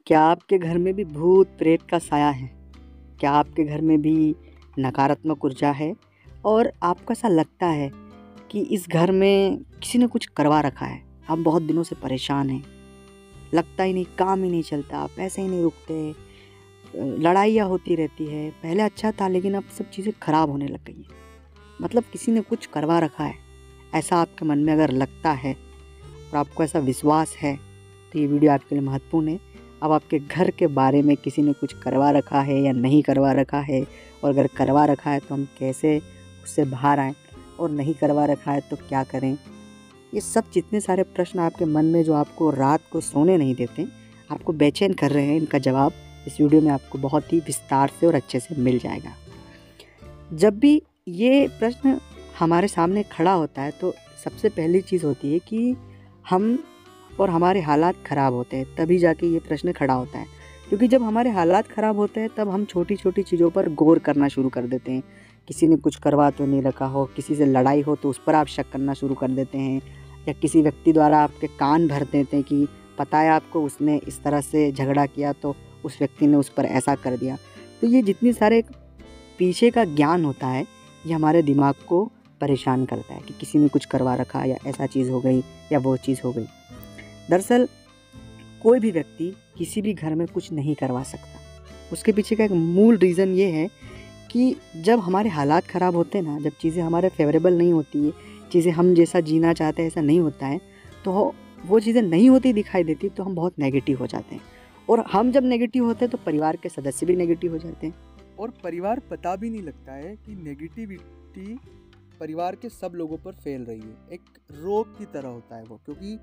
क्या आपके घर में भी भूत प्रेत का साया है? क्या आपके घर में भी नकारात्मक ऊर्जा है और आपको ऐसा लगता है कि इस घर में किसी ने कुछ करवा रखा है? आप बहुत दिनों से परेशान हैं, लगता ही नहीं, काम ही नहीं चलता, पैसे ही नहीं रुकते, लड़ाइयाँ होती रहती है। पहले अच्छा था लेकिन अब सब चीज़ें खराब होने लग गई हैं। मतलब किसी ने कुछ करवा रखा है, ऐसा आपके मन में अगर लगता है और आपको ऐसा विश्वास है तो ये वीडियो आपके लिए महत्वपूर्ण है। अब आपके घर के बारे में किसी ने कुछ करवा रखा है या नहीं करवा रखा है, और अगर करवा रखा है तो हम कैसे उससे बाहर आएँ, और नहीं करवा रखा है तो क्या करें। ये सब जितने सारे प्रश्न आपके मन में जो आपको रात को सोने नहीं देते, आपको बेचैन कर रहे हैं, इनका जवाब इस वीडियो में आपको बहुत ही विस्तार से और अच्छे से मिल जाएगा। जब भी ये प्रश्न हमारे सामने खड़ा होता है तो सबसे पहली चीज़ होती है कि हम और हमारे हालात ख़राब होते हैं, तभी जाके ये प्रश्न खड़ा होता है। क्योंकि जब हमारे हालात ख़राब होते हैं तब हम छोटी छोटी चीज़ों पर गौर करना शुरू कर देते हैं। किसी ने कुछ करवा तो नहीं रखा हो, किसी से लड़ाई हो तो उस पर आप शक करना शुरू कर देते हैं, या किसी व्यक्ति द्वारा आपके कान भर देते हैं कि पता है आपको उसने इस तरह से झगड़ा किया तो उस व्यक्ति ने उस पर ऐसा कर दिया। तो ये जितनी सारे पीछे का ज्ञान होता है ये हमारे दिमाग को परेशान करता है कि किसी ने कुछ करवा रखा या ऐसा चीज़ हो गई या वो चीज़ हो गई। दरअसल कोई भी व्यक्ति किसी भी घर में कुछ नहीं करवा सकता। उसके पीछे का एक मूल रीज़न ये है कि जब हमारे हालात ख़राब होते हैं ना, जब चीज़ें हमारे फेवरेबल नहीं होती है, चीज़ें हम जैसा जीना चाहते हैं ऐसा नहीं होता है, तो वो चीज़ें नहीं होती दिखाई देती तो हम बहुत नेगेटिव हो जाते हैं। और हम जब नेगेटिव होते हैं तो परिवार के सदस्य भी नेगेटिव हो जाते हैं। और परिवार पता भी नहीं लगता है कि नेगेटिविटी परिवार के सब लोगों पर फैल रही है। एक रोग की तरह होता है वो, क्योंकि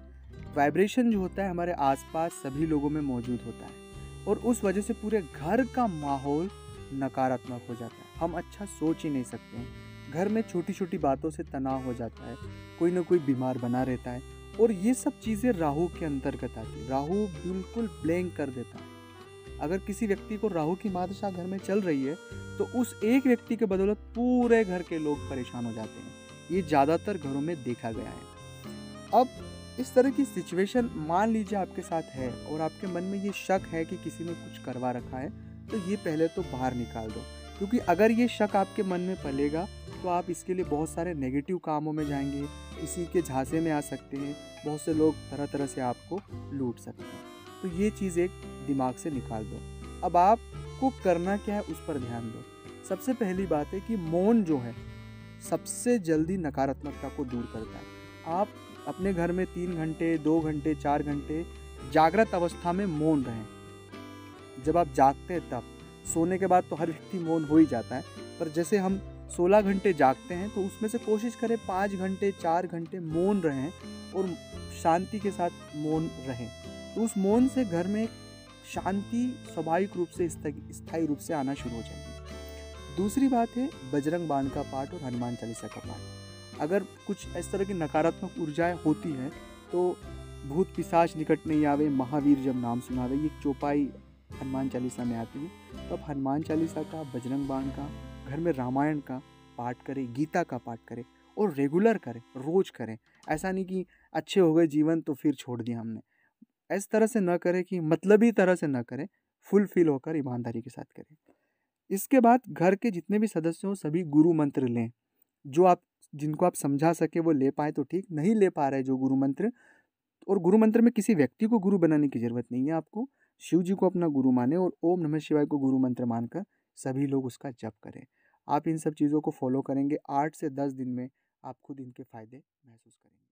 वाइब्रेशन जो होता है हमारे आसपास सभी लोगों में मौजूद होता है और उस वजह से पूरे घर का माहौल नकारात्मक हो जाता है। हम अच्छा सोच ही नहीं सकते हैं। घर में छोटी छोटी बातों से तनाव हो जाता है, कोई ना कोई बीमार बना रहता है, और ये सब चीज़ें राहु के अंतर्गत आती है। राहु बिल्कुल ब्लैंक कर देता है। अगर किसी व्यक्ति को राहु की महादशा घर में चल रही है तो उस एक व्यक्ति के बदौलत पूरे घर के लोग परेशान हो जाते हैं। ये ज़्यादातर घरों में देखा गया है। अब इस तरह की सिचुएशन मान लीजिए आपके साथ है और आपके मन में ये शक है कि किसी ने कुछ करवा रखा है, तो ये पहले तो बाहर निकाल दो। क्योंकि अगर ये शक आपके मन में पलेगा तो आप इसके लिए बहुत सारे नेगेटिव कामों में जाएंगे, किसी के झांसे में आ सकते हैं, बहुत से लोग तरह तरह से आपको लूट सकते हैं। तो ये चीज़ एक दिमाग से निकाल दो। अब आपको करना क्या है उस पर ध्यान दो। सबसे पहली बात है कि मौन जो है सबसे जल्दी नकारात्मकता को दूर करता है। आप अपने घर में 3 घंटे 2 घंटे 4 घंटे जागृत अवस्था में मौन रहें। जब आप जागते हैं तब, सोने के बाद तो हर व्यक्ति मौन हो ही जाता है, पर जैसे हम 16 घंटे जागते हैं तो उसमें से कोशिश करें 5 घंटे 4 घंटे मौन रहें और शांति के साथ मौन रहें। तो उस मौन से घर में शांति स्वाभाविक रूप से स्थायी रूप से आना शुरू हो जाएगी। दूसरी बात है बजरंग बाण का पाठ और हनुमान चालीसा का पाठ। अगर कुछ इस तरह की नकारात्मक ऊर्जाएं होती हैं तो भूत पिशाच निकट नहीं आवे, महावीर जब नाम सुनावे, ये चौपाई हनुमान चालीसा में आती है। तो अब हनुमान चालीसा का, बजरंग बाण का, घर में रामायण का पाठ करें, गीता का पाठ करें और रेगुलर करें, रोज करें। ऐसा नहीं कि अच्छे हो गए जीवन तो फिर छोड़ दिया हमने। इस तरह से न करें कि मतलबी तरह से न करें, फुलफिल होकर ईमानदारी के साथ करें। इसके बाद घर के जितने भी सदस्य हों सभी गुरु मंत्र लें। जो आप जिनको आप समझा सके वो ले पाए तो ठीक, नहीं ले पा रहे जो गुरु मंत्र, और गुरु मंत्र में किसी व्यक्ति को गुरु बनाने की जरूरत नहीं है। आपको शिव जी को अपना गुरु माने और ओम नमः शिवाय को गुरु मंत्र मानकर सभी लोग उसका जप करें। आप इन सब चीज़ों को फॉलो करेंगे, 8 से 10 दिन में आप खुद इनके फायदे महसूस करेंगे।